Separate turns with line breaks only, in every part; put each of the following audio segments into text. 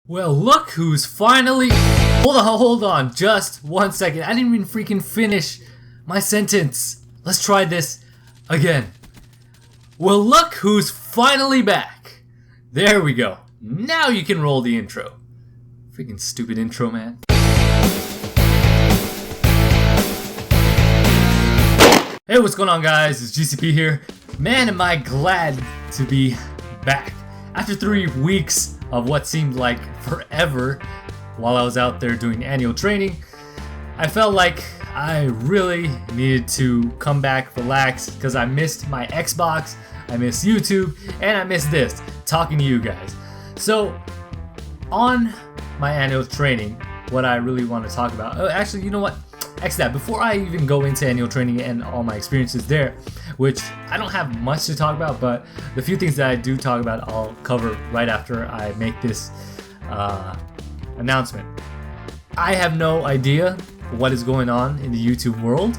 Well, look who's finally... Hold on, just 1 second. I didn't even freaking finish my sentence. Let's try this again. Well, look who's finally back. There we go. Now you can roll the intro. Freaking stupid intro, man. Hey, what's going on, guys? It's GCP here. Man, am I glad to be back. After 3 weeks of what seemed like forever while I was out there doing annual training, I felt like I really needed to come back, relax, because I missed my Xbox, I missed YouTube, and I missed this, talking to you guys. So, on my annual training, what I really want to talk about, actually, you know what? X that. Before I even go into annual training and all my experiences there, which I don't have much to talk about, but the few things that I do talk about, I'll cover right after I make this announcement. I have no idea what is going on in the YouTube world.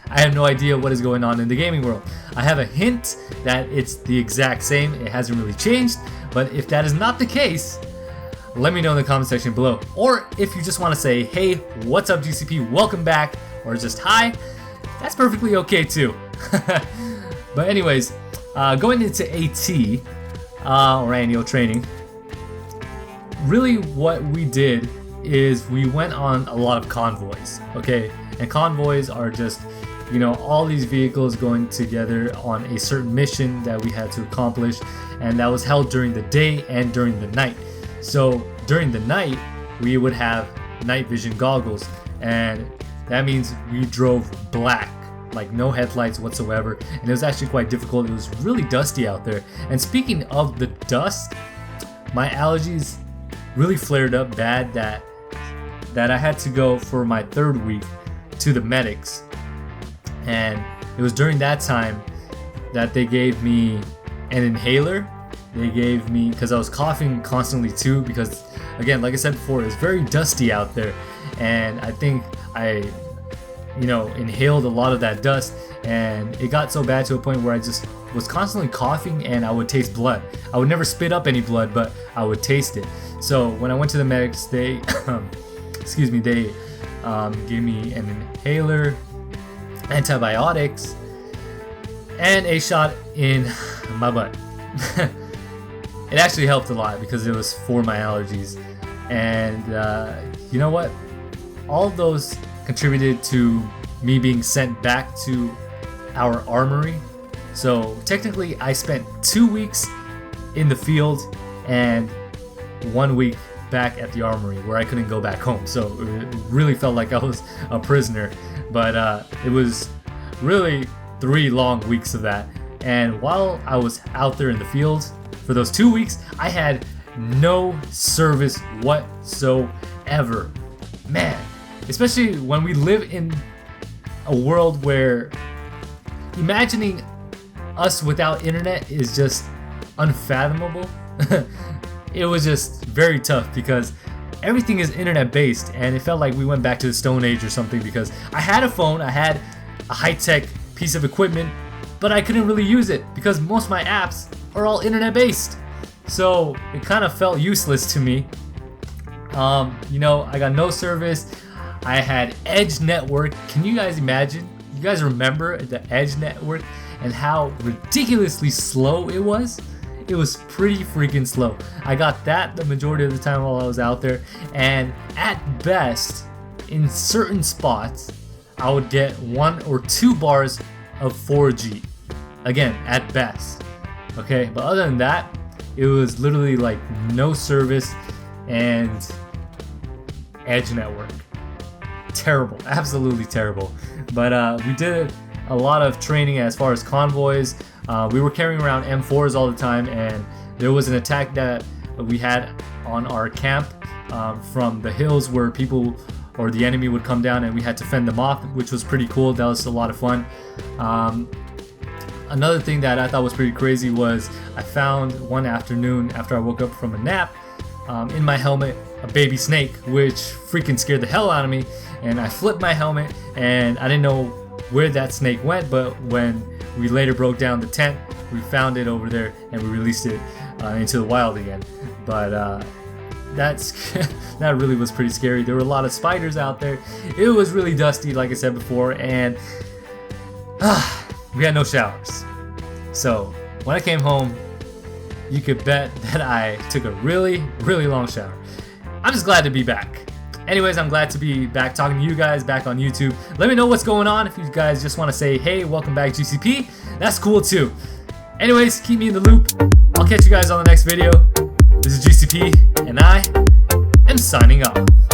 I have no idea what is going on in the gaming world. I have a hint that it's the exact same. It hasn't really changed, but if that is not the case, let me know in the comment section below. Or if you just want to say, hey, what's up GCP, welcome back, or just hi, that's perfectly okay too. But anyways, going into AT, or annual training, really what we did is we went on a lot of convoys, okay? And convoys are just, you know, all these vehicles going together on a certain mission that we had to accomplish, and that was held during the day and during the night. So during the night, we would have night vision goggles, and that means we drove black, like no headlights whatsoever, and it was actually quite difficult. It was really dusty out there. And speaking of the dust, my allergies really flared up bad that I had to go for my 3rd week to the medics, and it was during that time that they gave me an inhaler. They gave me, because I was coughing constantly too, because again, like I said before, it's very dusty out there, and I think I inhaled a lot of that dust, and it got so bad to a point where I just was constantly coughing and I would taste blood. I would never spit up any blood, but I would taste it. So when I went to the medics, they excuse me, they gave me an inhaler, antibiotics, and a shot in my butt. It actually helped a lot because it was for my allergies, and you know what? All of those contributed to me being sent back to our armory. So technically I spent 2 weeks in the field and 1 week back at the armory where I couldn't go back home. So it really felt like I was a prisoner, but it was really 3 long weeks of that. And while I was out there in the field for those 2 weeks, I had no service whatsoever. Man, especially when we live in a world where imagining us without internet is just unfathomable. It was just very tough because everything is internet based, and it felt like we went back to the Stone Age or something, because I had a phone, I had a high-tech piece of equipment, but I couldn't really use it because most of my apps are all internet based. So it kind of felt useless to me. I got no service. I had Edge network. Can you guys imagine? You guys remember the Edge network and how ridiculously slow it was? It was pretty freaking slow. I got that the majority of the time while I was out there, and at best, in certain spots, I would get 1 or 2 bars of 4G. Again, at best. Okay, but other than that, it was literally like no service and Edge network. Terrible, absolutely terrible. But we did a lot of training as far as convoys. We were carrying around M4s all the time, and there was an attack that we had on our camp from the hills where people or the enemy would come down, and we had to fend them off, which was pretty cool. That was a lot of fun. Another thing that I thought was pretty crazy was I found one afternoon after I woke up from a nap, in my helmet, a baby snake, which freaking scared the hell out of me. And I flipped my helmet, and I didn't know where that snake went, but when we later broke down the tent, we found it over there and we released it into the wild again. But that really was pretty scary. There were a lot of spiders out there. It was really dusty, like I said before, and we had no showers. So when I came home, you could bet that I took a really, really long shower. I'm just glad to be back. Anyways, I'm glad to be back talking to you guys back on YouTube. Let me know what's going on. If you guys just want to say, hey, welcome back GCP, that's cool too. Anyways, keep me in the loop. I'll catch you guys on the next video. This is GCP, and I am signing off.